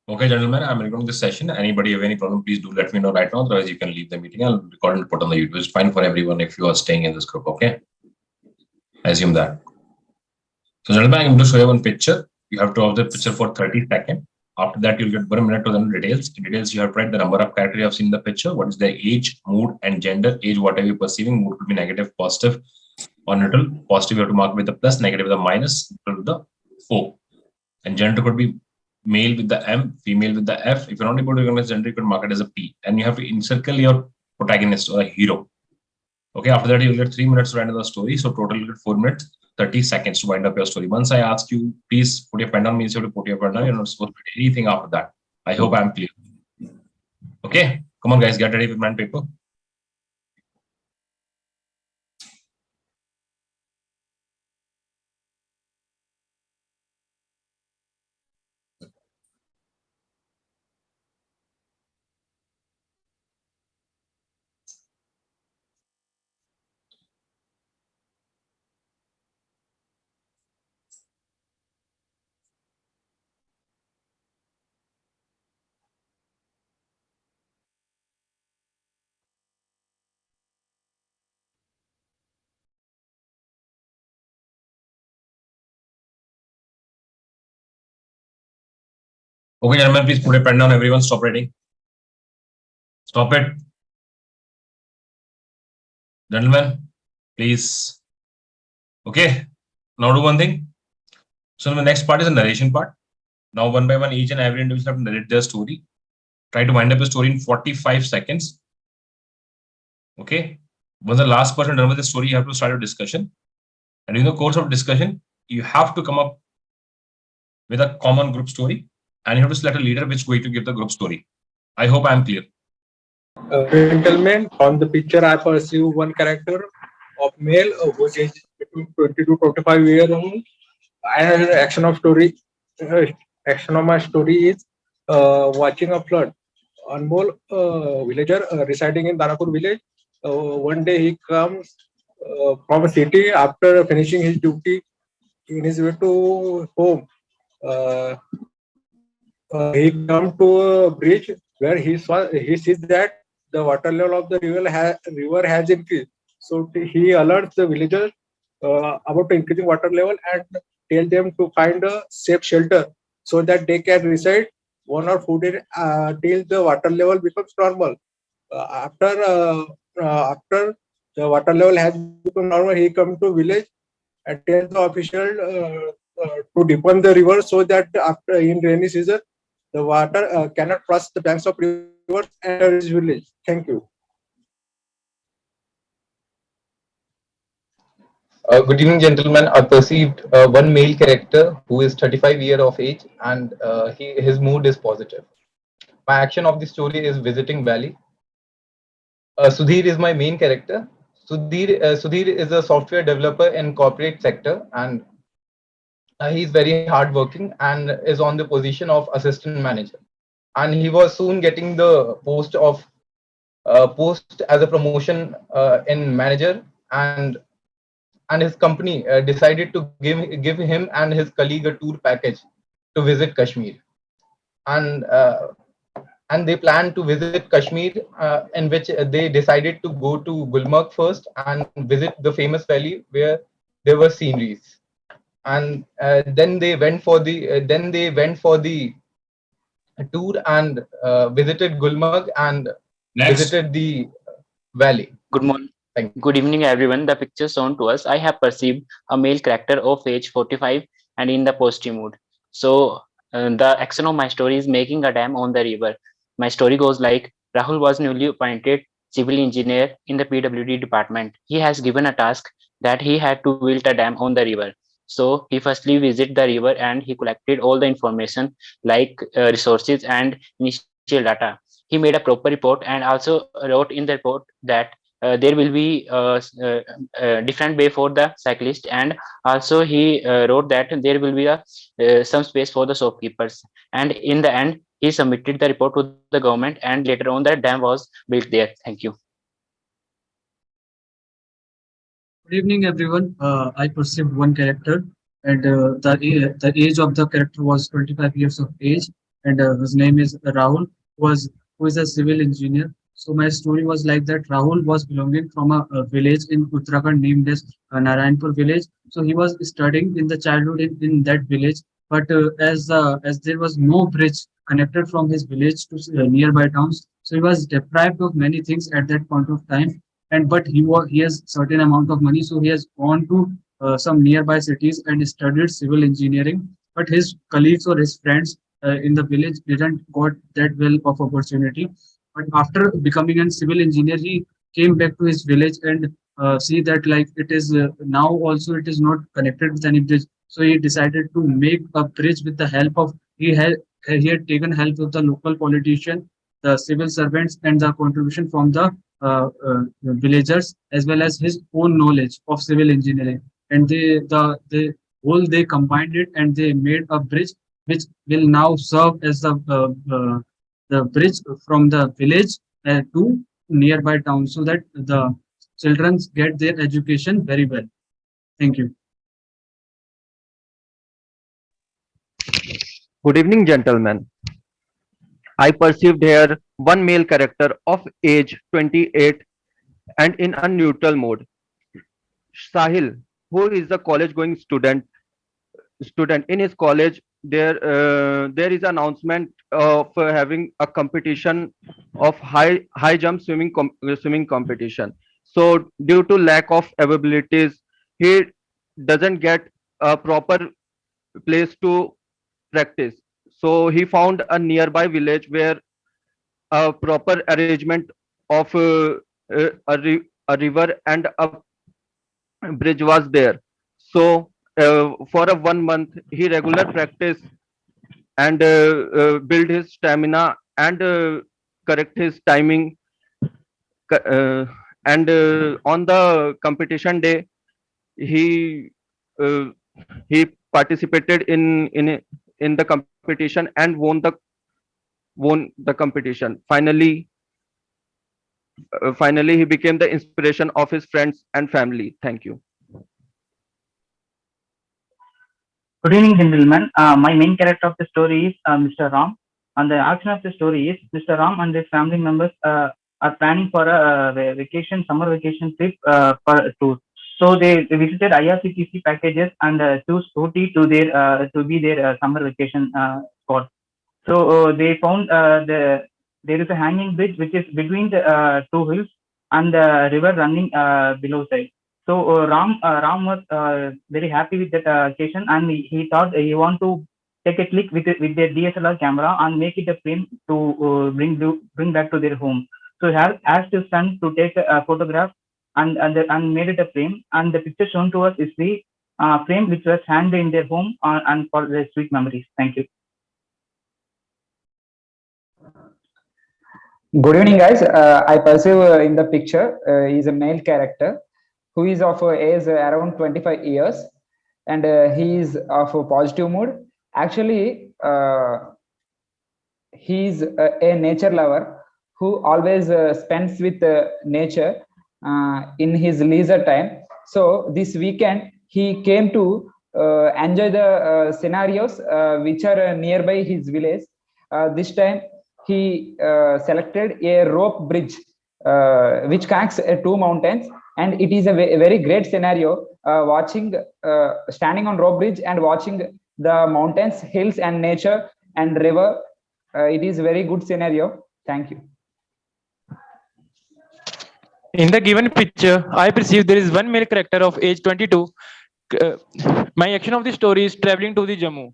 Okay, gentlemen, I'm recording this session. Anybody have any problem, please do let me know right now. Otherwise, you can leave the meeting. I'll record and put on the YouTube. It's fine for everyone if you are staying in this group. Okay. I assume that. So, gentlemen, I'm going to show you one picture. You have to observe the picture for 30 seconds. After that, you'll get 1 minute to the details. In details, you have to write the number of characters you have seen in the picture. What is the age, mood, and gender? Age, whatever you're perceiving. Mood could be negative, positive, or neutral. Positive, you have to mark with the plus, negative with the minus, neutral with the O. And gender could be male with the M, female with the F. If you're not able to recognize gender, you can mark it as a P. And you have to encircle your protagonist or a hero. Okay, after that, you'll get 3 minutes to write the story. So total you get 4 minutes, 30 seconds to wind up your story. Once I ask you, please put your pen down, means you have to put your pen down. You're not supposed to put anything after that. I hope I'm clear. Okay, come on, guys, get ready with pen and paper. Okay, gentlemen, please put a pen down. Everyone, stop writing. Stop it. Gentlemen, please. Okay, now do one thing. So the next part is the narration part. Now, one by one, each and every individual have to narrate their story. Try to wind up the story in 45 seconds. Okay. Once the last person done with the story, you have to start a discussion. And in the course of discussion, you have to come up with a common group story. And you have to select a leader which is going to give the group story. I hope I am clear. Gentlemen, on the picture, I perceive one character of male whose age is between 20 to 25 years old. And action of my story is watching a flood. Anmol, villager residing in Danapur village. One day he comes from a city after finishing his duty in his way to home. He comes to a bridge where he sees that the water level of the river has increased. So he alerts the villagers about the increasing water level and tell them to find a safe shelter so that they can reside 1 or 2 days till the water level becomes normal. After the water level has become normal, he comes to village and tells the official to deepen the river so that after in rainy season the water cannot cross the banks of rivers and enter his village. Thank you. Good evening, gentlemen. I perceived one male character who is 35 years of age, and his mood is positive. My action of the story is visiting Valley. Sudhir is my main character. Sudhir is a software developer in corporate sector, and he is very hardworking and is on the position of assistant manager. And he was soon getting the post as a promotion in manager, and his company decided to give him and his colleague a tour package to visit Kashmir, and they planned to visit Kashmir, in which they decided to go to Gulmarg first and visit the famous valley where there were sceneries, and then they went for the tour and visited Gulmarg and visited the valley. Good morning. Good evening, everyone. The picture shown to us, I have perceived a male character of age 45 and in the positive mood. So the action of my story is making a dam on the river. My story goes like Rahul was newly appointed civil engineer in the Pwd department. He has given a task that he had to build a dam on the river. So he firstly visited the river and he collected all the information like resources and initial data. He made a proper report and also wrote in the report that there will be different way for the cyclist, and also he wrote that there will be some space for the shopkeepers, and in the end he submitted the report to the government, and later on the dam was built there. Thank you. Good evening, everyone. I perceived one character, and the age of the character was 25 years of age, and his name is Rahul, who is a civil engineer. So my story was like that. Rahul was belonging from a village in Uttarakhand named as Narayanpur village. So he was studying in the childhood in that village, but as there was no bridge connected from his village to nearby towns, so he was deprived of many things at that point of time, and but he has certain amount of money, so he has gone to some nearby cities and studied civil engineering, but his colleagues or his friends in the village didn't got that well of opportunity. But after becoming a civil engineer, he came back to his village and see that like it is now also it is not connected with any bridge, so he decided to make a bridge with the help of he had taken help of the local politician, the civil servants, and the contribution from the villagers, as well as his own knowledge of civil engineering. And the whole they combined it and they made a bridge which will now serve as the bridge from the village to nearby town, so that the children get their education very well. Thank you. Good evening, gentlemen. I perceived here one male character of age 28 and in a neutral mode. Sahil, who is a college going student in his college, there is announcement of having a competition of high jump swimming competition. So due to lack of availabilities, he doesn't get a proper place to practice. So he found a nearby village where a proper arrangement of a river and a bridge was there. So for a 1 month, he regular practice and build his stamina and correct his timing. And on the competition day, he uh, he participated in the competition and won the competition. Finally he became the inspiration of his friends and family. Thank you. Good evening, gentlemen. My main character of the story is Mr. Ram. And the action of the story is Mr. Ram and his family members are planning for a summer vacation trip for a tour. So they visited IRCTC packages and chose Ooty to be their summer vacation spot. So they found there is a hanging bridge which is between the two hills and the river running below side. So Ram was very happy with that occasion, and he thought he want to take a click with their DSLR camera and make it a frame to bring back to their home. So he asked his son to take a photograph and made it a frame. And the picture shown to us is the frame which was hanged in their home and for their sweet memories. Thank you. Good evening, guys. I perceive in the picture is a male character who is of age around 25 years, and he is of a positive mood. Actually, he is a nature lover who always spends with nature in his leisure time. So this weekend he came to enjoy the scenarios which are nearby his village. This time he selected a rope bridge which connects two mountains, and it is a very great scenario watching standing on rope bridge and watching the mountains, hills and nature and river. It is very good scenario. Thank you. In the given picture, I perceive there is one male character of age 22. My action of the story is traveling to the Jammu.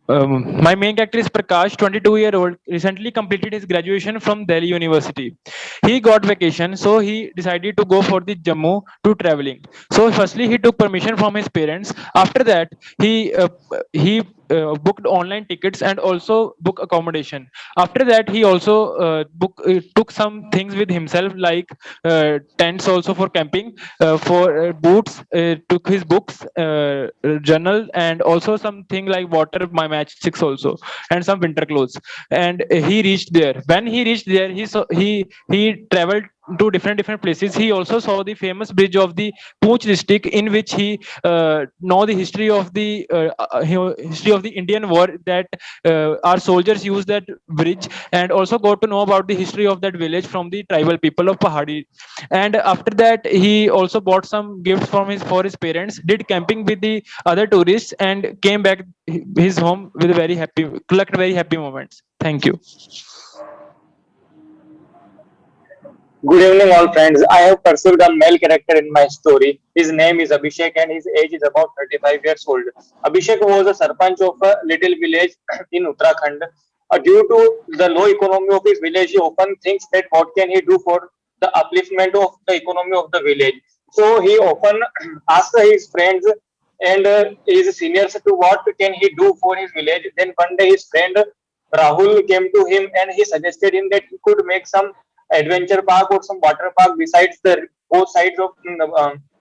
My main character is Prakash, 22-year-old, recently completed his graduation from Delhi University. He got vacation, so he decided to go for the Jammu to traveling. So firstly, he took permission from his parents. After that, he booked online tickets and also book accommodation. After that, he also took some things with himself, like tents also for camping, for boots, took his books, journal, and also something like water, my matchsticks also, and some winter clothes. And he reached there. When he reached there, he traveled to different places. He also saw the famous bridge of the Poonch district, in which he know the history of the history of the Indian war, that our soldiers used that bridge, and also got to know about the history of that village from the tribal people of Pahadi. And after that, he also bought some gifts for his parents, did camping with the other tourists, and came back his home with very happy, collect very happy moments. Thank you. Good evening, all friends. I have perceived a male character in my story. His name is Abhishek and his age is about 35 years old. Abhishek was a sarpanch of a little village in Uttarakhand. Due to the low economy of his village, he often thinks that what can he do for the upliftment of the economy of the village. So he often asks his friends and his seniors to what can he do for his village. Then one day his friend Rahul came to him and he suggested him that he could make some adventure park or some water park besides the both sides of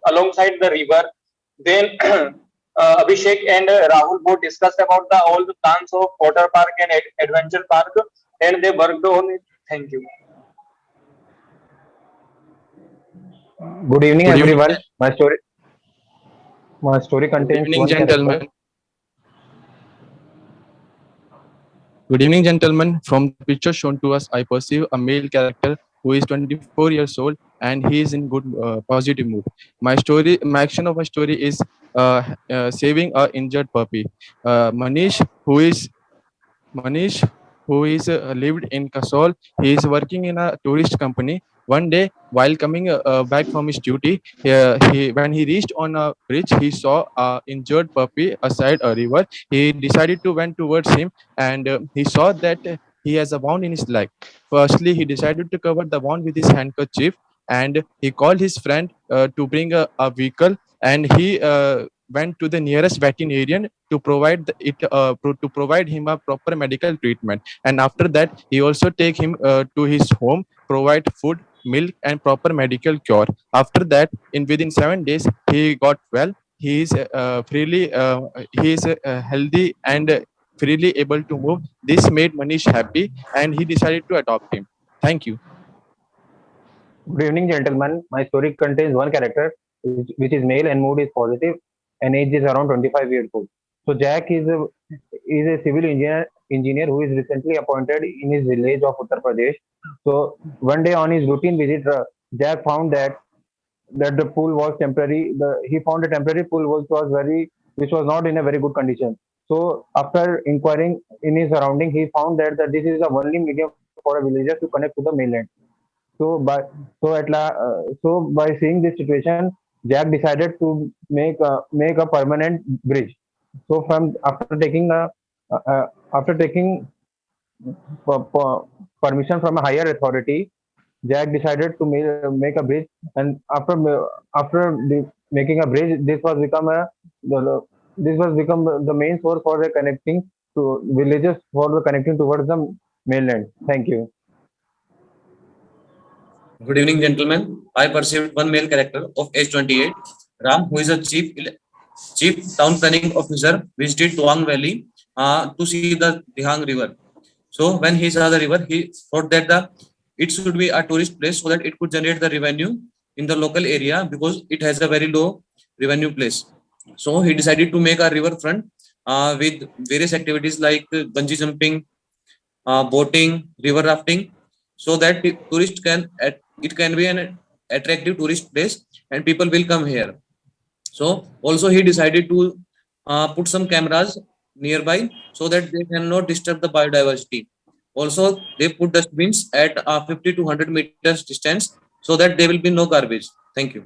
alongside the river. Then Abhishek and Rahul both discussed about all the plans of water park and adventure park, and they worked on it. Thank you. Good evening, Good evening, everyone. My story good contains evening, one character. gentlemen. Good evening, gentlemen. From the picture shown to us, I perceive a male character who is 24 years old and he is in good, positive mood. My action of my story is saving a injured puppy. Manish, who is lived in Kasol. He is working in a tourist company. One day, while coming back from his duty, when he reached on a bridge, he saw a injured puppy aside a river. He decided to went towards him, and he saw that he has a wound in his leg. Firstly, he decided to cover the wound with his handkerchief, and he called his friend to bring a vehicle, and he went to the nearest veterinarian to to provide him a proper medical treatment. And after that, he also take him to his home, provide food, milk, and proper medical cure. After that, in within 7 days, he got well. He is healthy and freely able to move. This made Manish happy, and he decided to adopt him. Thank you. Good evening, gentlemen. My story contains one character, which is male and mood is positive, and age is around 25 years old. So Jack is a civil engineer who is recently appointed in his village of Uttar Pradesh. So one day on his routine visit, Jack found that the pool was temporary. He found a temporary pool which was not in a very good condition. So after inquiring in his surrounding, he found that this is the only medium for a villager to connect to the mainland. So by seeing this situation, Jack decided to make a permanent bridge. So after taking permission from a higher authority, Jack decided to make a bridge, and making a bridge, this was become the main source for the connecting to villages for the connecting towards the mainland. Thank you. Good evening, gentlemen. I perceived one male character of age 28, Ram, who is a chief town planning officer, visited Tuang Valley to see the Dihang River. So when he saw the river, he thought that it should be a tourist place so that it could generate the revenue in the local area, because it has a very low revenue place. So he decided to make a riverfront with various activities like bungee jumping, boating, river rafting, so that it can be an attractive tourist place and people will come here. So also he decided to put some cameras nearby so that they cannot disturb the biodiversity. Also, they put dustbins at 50 to 100 meters distance so that there will be no garbage. Thank you.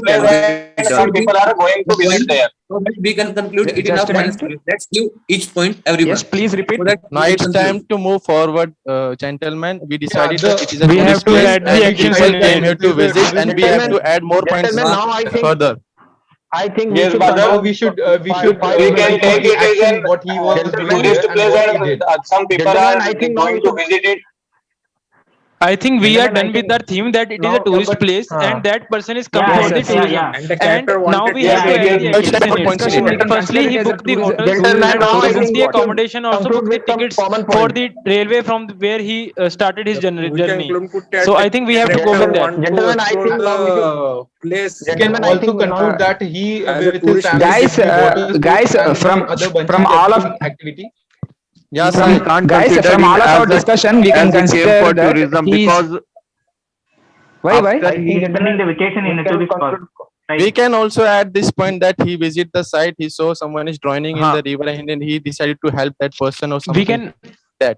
place and some people are going to visit there. So that we can conclude it in Just our a final minute. story. Let's give each point everyone. Yes, please repeat. So that Now we it's can time conclude. to move forward, gentlemen. We decided the- that it is a we have tourist to place add the and actions people in came it. here to visit, and we have to add more points Gentlemen, now I think further. we Yes, should Badal. Now conclude we should We can take it as action an what he was doing tourist there and place what he and did. some people Gentlemen, are I think now we going to should- visit it. I think we are Gentlemen, I done with think our theme that it is a now- tourist but- place and that person is come Yeah, for yes, the yes, tourism. yeah. And the And character now wanted we to have to Yeah, add the yes. actions in it. Points in it. Firstly, he booked the hotels Gentlemen, and now also I booked think the we should accommodation, also conclude booked the with some tickets common for point. the railway from where he started his we can journey. conclude that So the I think we have to go character with that. want to Gentlemen, I explore think now we should. the place. We can Gentlemen, I also think conclude that he as a with his tourist family Guys, did the water sports guys, and from some other bungee from all of jumping activity. Yeah, We Sahil. can't guys, consider from him all of our as a discussion, we can as he came consider for that tourism he's because why after I think he spending the vacation in a tourist spot. We can also add this point that he visit the site, he saw someone is drowning in Huh. the river, and then he decided to help that person or something. We can that.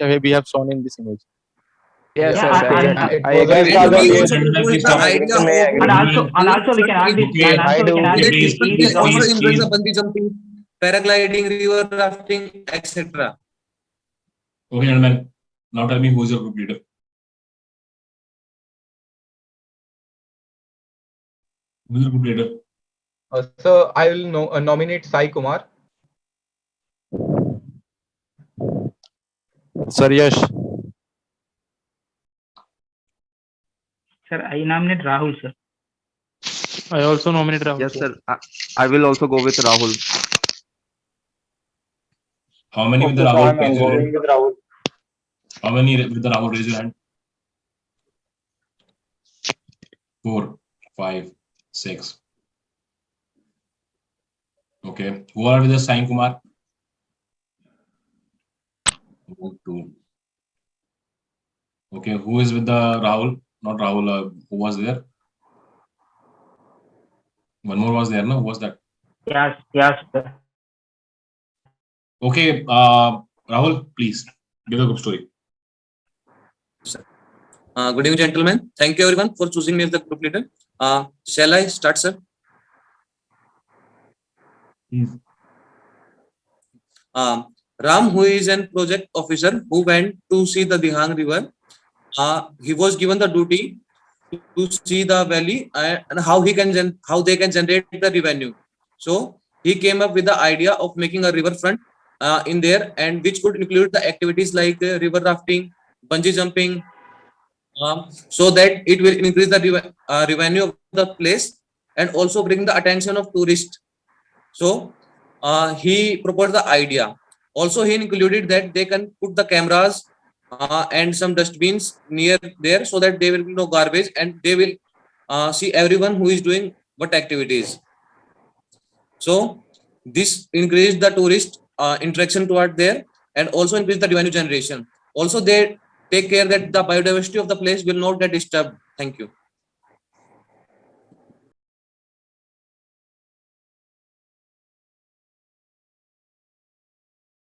we have shown in this image. Yes, Yeah, yes, I- exactly. I- I agree And with we you. also propose the idea of agree. And also we can add this. Okay. And also we can add village this. people He is can also also invent the bungee jumping, paragliding, river rafting, etc. Okay, gentlemen. Now tell me who is your group leader. Who is your group leader? So I will nominate Sai Kumar. Sir, yes. sir. I nominate Rahul, sir. I also nominate Rahul. Yes, sir. I will also go with Rahul. How many with the Okay, so Rahul? I'm going with Rahul. How many with the Rahul? Raise your hand. 4, 5, 6. Okay. Who are with the Sai Kumar? 1, 2. Okay. Who is with the Rahul? Not Rahul. Who was there? One more was there, no? Who was that? Yes, sir. Okay. Rahul, please give the group story. Good evening, gentlemen. Thank you everyone for choosing me as the group leader. Shall I start, sir? Ram, who is an project officer who went to see the Dihang River, he was given the duty to see the valley and how they can generate the revenue. So he came up with the idea of making a riverfront in there, and which could include the activities like river rafting, bungee jumping, so that it will increase the revenue of the place and also bring the attention of tourists. So he proposed the idea. Also, he included that they can put the cameras and some dustbins near there so that there will be no garbage and they will see everyone who is doing what activities. So this increased the tourist interaction toward there and also increase the revenue generation. Also, they take care that the biodiversity of the place will not get disturbed. Thank you.